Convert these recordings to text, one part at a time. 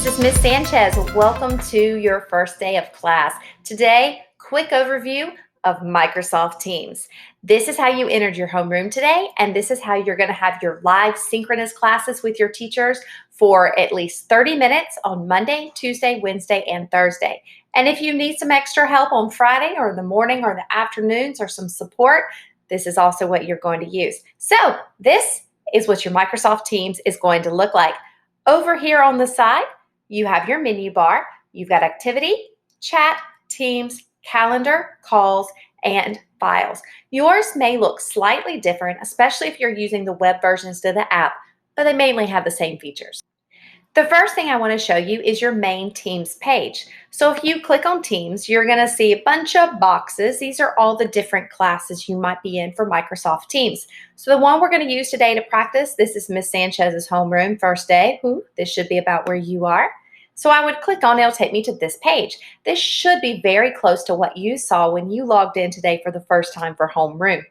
This is Miss Sanchez. Welcome to your first day of class. Today, quick overview of Microsoft Teams. This is how you entered your homeroom today, and this is how you're going to have your live synchronous classes with your teachers for at least 30 minutes on Monday, Tuesday, Wednesday, and Thursday. And if you need some extra help on Friday or in the morning or the afternoons or some support, this is also what you're going to use. So this is what your Microsoft Teams is going to look like. Over here on the side, you have your menu bar. You've got activity, chat, teams, calendar, calls, and files. Yours may look slightly different, especially if you're using the web version instead of the app, but they mainly have the same features. The first thing I want to show you is your main Teams page. So if you click on Teams, you're going to see a bunch of boxes. These are all the different classes you might be in for Microsoft Teams. So the one we're going to use today to practice, this is Miss Sanchez's homeroom, first day. This should be about where you are. So I would click on it, it'll take me to this page. This should be very close to what you saw when you logged in today for the first time for homeroom.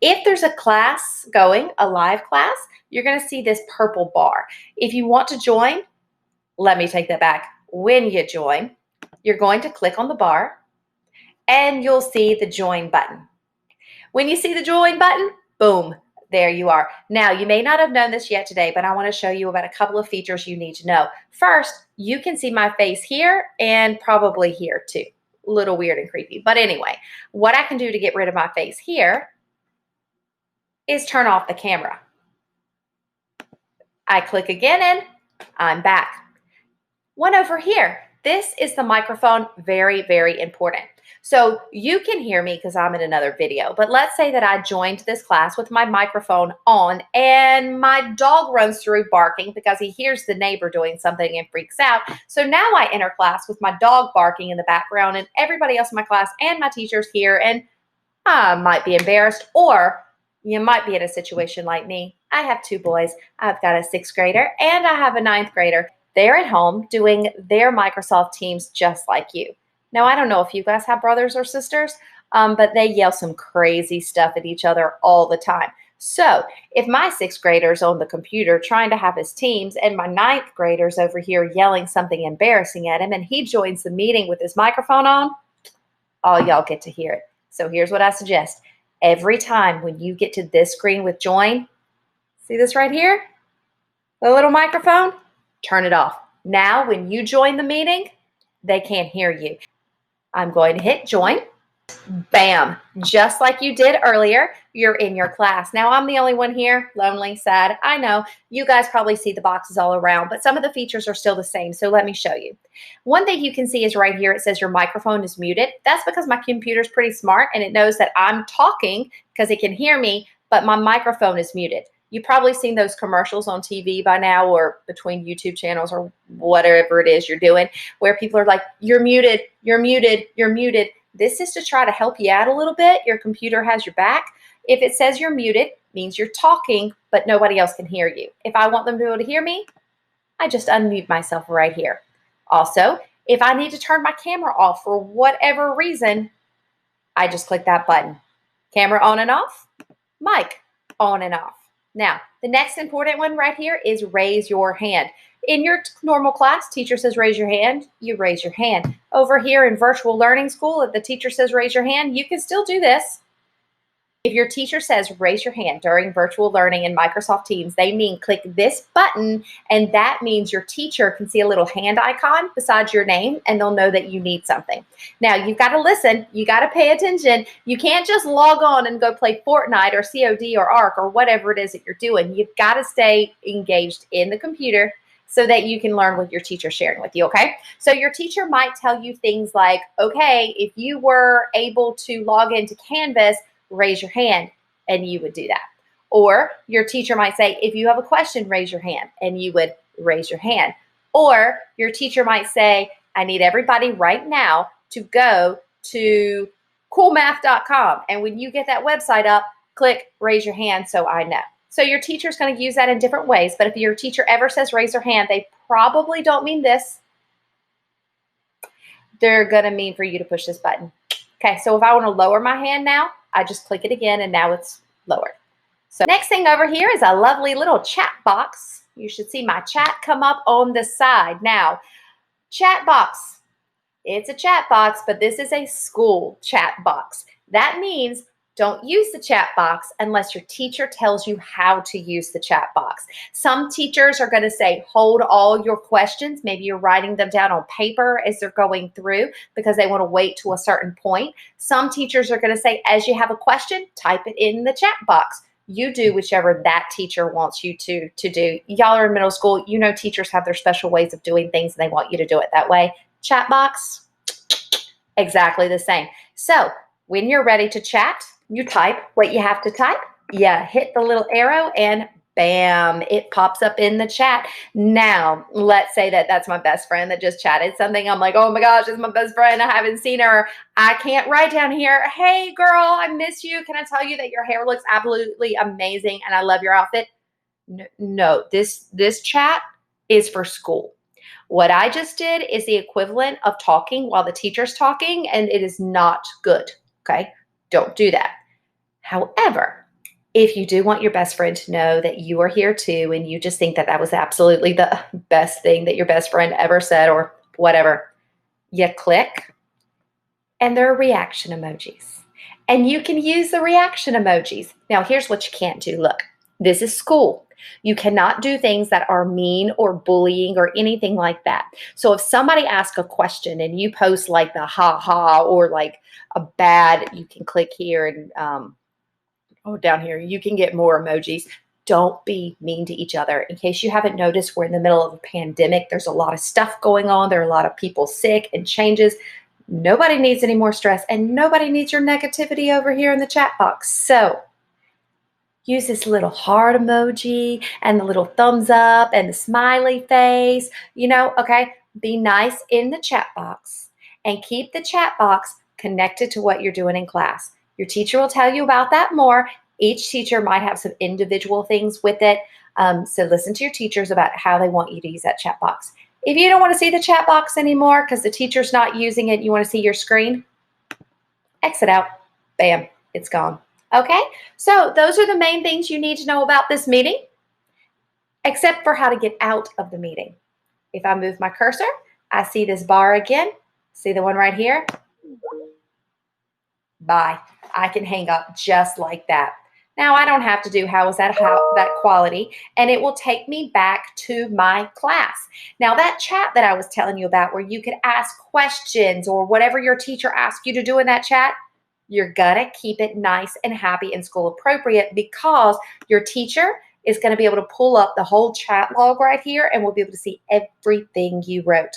If there's a class going, a live class, you're going to see this purple bar. If you want to join, let me take that back. When you join, you're going to click on the bar and you'll see the join button. When you see the join button, boom, there you are. Now, you may not have known this yet today, but I want to show you about a couple of features you need to know. First, you can see my face here and probably here too. A little weird and creepy. But anyway, what I can do to get rid of my face here is turn off the camera. I click again and I'm back. One over here. This is the microphone, very, very important. So you can hear me because I'm in another video, but let's say that I joined this class with my microphone on and my dog runs through barking because he hears the neighbor doing something and freaks out. So now I enter class with my dog barking in the background and everybody else in my class and my teachers here, and I might be embarrassed, or you might be in a situation like me. I have two boys. I've got a 6th grader and I have a 9th grader. They're at home doing their Microsoft Teams just like you. Now, I don't know if you guys have brothers or sisters, but they yell some crazy stuff at each other all the time. So if my 6th grader's on the computer trying to have his Teams and my 9th grader's over here yelling something embarrassing at him and he joins the meeting with his microphone on, all y'all get to hear it. So here's what I suggest. Every time when you get to this screen with join, see this right here? The little microphone? Turn it off. Now, when you join the meeting, they can't hear you. I'm going to hit join. Bam. Just like you did earlier, you're in your class. Now, I'm the only one here, lonely, sad. I know. You guys probably see the boxes all around, but some of the features are still the same, so let me show you. One thing you can see is right here, it says your microphone is muted. That's because my computer's pretty smart, and it knows that I'm talking because it can hear me, but my microphone is muted. You've probably seen those commercials on TV by now or between YouTube channels or whatever it is you're doing where people are like, you're muted, you're muted, you're muted. This is to try to help you out a little bit. Your computer has your back. If it says you're muted, it means you're talking, but nobody else can hear you. If I want them to be able to hear me, I just unmute myself right here. Also, if I need to turn my camera off for whatever reason, I just click that button. Camera on and off, mic on and off. Now, the next important one right here is raise your hand. In your normal class, teacher says raise your hand, you raise your hand. Over here in virtual learning school, if the teacher says raise your hand, you can still do this. If your teacher says raise your hand during virtual learning in Microsoft Teams, they mean click this button, and that means your teacher can see a little hand icon beside your name, and they'll know that you need something. Now, you've got to listen. You got to pay attention. You can't just log on and go play Fortnite or COD or ARC or whatever it is that you're doing. You've got to stay engaged in the computer so that you can learn what your teacher's sharing with you, okay? So your teacher might tell you things like, okay, if you were able to log into Canvas, raise your hand, and you would do that. Or your teacher might say, if you have a question, raise your hand, and you would raise your hand. Or your teacher might say, I need everybody right now to go to coolmath.com. And when you get that website up, click raise your hand so I know. So your teacher's going to use that in different ways, but if your teacher ever says raise your hand, they probably don't mean this. They're going to mean for you to push this button. Okay, so if I want to lower my hand now, I just click it again and now it's lowered. So next thing over here is a lovely little chat box. You should see my chat come up on the side. Now, Chat box. It's a chat box, but this is a school chat box. That means don't use the chat box unless your teacher tells you how to use the chat box. Some teachers are going to say, hold all your questions. Maybe you're writing them down on paper as they're going through because they want to wait to a certain point. Some teachers are going to say, as you have a question, type it in the chat box. You do whichever that teacher wants you to do. Y'all are in middle school. You know teachers have their special ways of doing things and they want you to do it that way. Chat box, exactly the same. So when you're ready to chat, you type what you have to type. Yeah, hit the little arrow and bam, it pops up in the chat. Now, let's say that that's my best friend that just chatted something. I'm like, oh my gosh, it's my best friend. I haven't seen her. I can't write down here, hey girl, I miss you. Can I tell you that your hair looks absolutely amazing and I love your outfit? No, this chat is for school. What I just did is the equivalent of talking while the teacher's talking, and it is not good, okay? Don't do that. However, if you do want your best friend to know that you are here too, and you just think that that was absolutely the best thing that your best friend ever said or whatever, you click, and there are reaction emojis. And you can use the reaction emojis. Now, here's what you can't do. Look, this is school. You cannot do things that are mean or bullying or anything like that. So if somebody asks a question and you post like the ha ha or like a bad, you can click here and down here, you can get more emojis. Don't be mean to each other. In case you haven't noticed, we're in the middle of a pandemic. There's a lot of stuff going on. There are a lot of people sick and changes. Nobody needs any more stress and nobody needs your negativity over here in the chat box. So use this little heart emoji and the little thumbs up and the smiley face, okay? Be nice in the chat box and keep the chat box connected to what you're doing in class. Your teacher will tell you about that more. Each teacher might have some individual things with it. So listen to your teachers about how they want you to use that chat box. If you don't want to see the chat box anymore because the teacher's not using it, you want to see your screen, exit out. Bam, it's gone. Okay, so those are the main things you need to know about this meeting, except for how to get out of the meeting. If I move my cursor, I see this bar again. See the one right here? Bye. I can hang up just like that. Now, I don't have to do how is that quality, and it will take me back to my class. Now, that chat that I was telling you about where you could ask questions or whatever your teacher asked you to do in that chat, you're gonna keep it nice and happy and school appropriate because your teacher is gonna be able to pull up the whole chat log right here and we'll be able to see everything you wrote.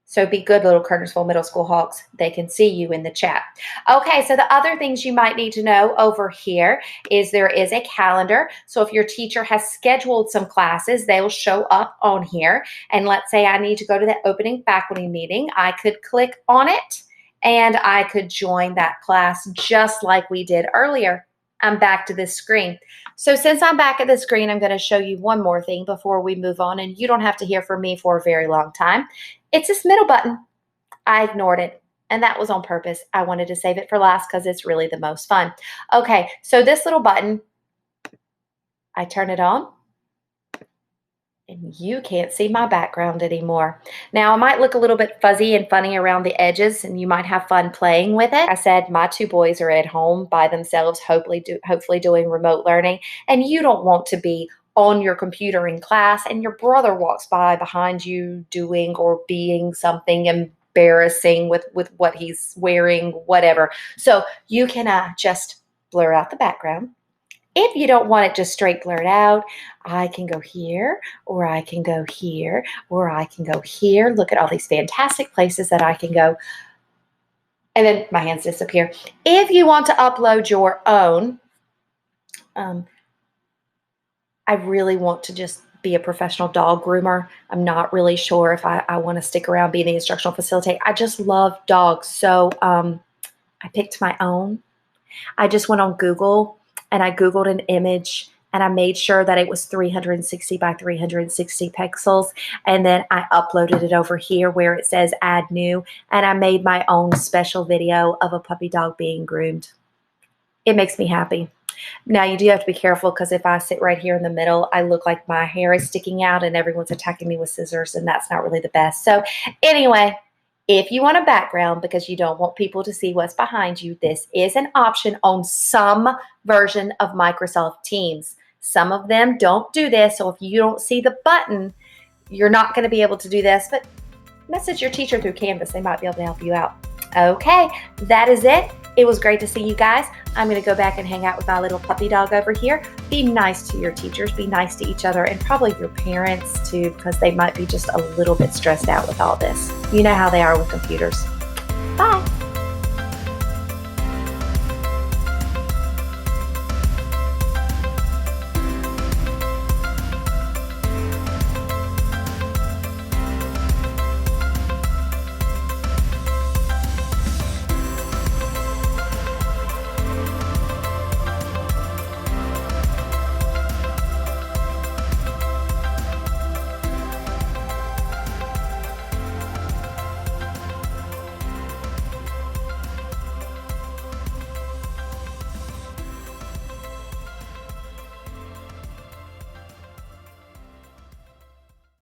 So be good, little Kernersville Middle School Hawks. They can see you in the chat. Okay, so the other things you might need to know over here is there is a calendar. So if your teacher has scheduled some classes, they will show up on here. And let's say I need to go to the opening faculty meeting. I could click on it and I could join that class just like we did earlier. I'm back to this screen. So since I'm back at the screen, I'm going to show you one more thing before we move on, and you don't have to hear from me for a very long time. It's this middle button. I ignored it, and that was on purpose. I wanted to save it for last because it's really the most fun. Okay, so this little button, I turn it on, and you can't see my background anymore. Now, it might look a little bit fuzzy and funny around the edges, and you might have fun playing with it. I said my two boys are at home by themselves, hopefully doing remote learning, and you don't want to be on your computer in class and your brother walks by behind you doing or being something embarrassing with what he's wearing, whatever. So you can just blur out the background. If you don't want it just straight blurred out, I can go here, or I can go here, or I can go here. Look at all these fantastic places that I can go. And then my hands disappear. If you want to upload your own, I really want to just be a professional dog groomer. I'm not really sure if I want to stick around being the instructional facilitator. I just love dogs. So I picked my own. I just went on Google and I Googled an image and I made sure that it was 360 by 360 pixels. And then I uploaded it over here where it says add new. And I made my own special video of a puppy dog being groomed. It makes me happy. Now you do have to be careful because if I sit right here in the middle, I look like my hair is sticking out and everyone's attacking me with scissors, and that's not really the best. So anyway, if you want a background because you don't want people to see what's behind you, this is an option on some version of Microsoft Teams. Some of them don't do this, so if you don't see the button, you're not going to be able to do this, but message your teacher through Canvas. They might be able to help you out. Okay, that is it. It was great to see you guys. I'm going to go back and hang out with my little puppy dog over here. Be nice to your teachers, be nice to each other, and probably your parents too, because they might be just a little bit stressed out with all this. You know how they are with computers. Bye.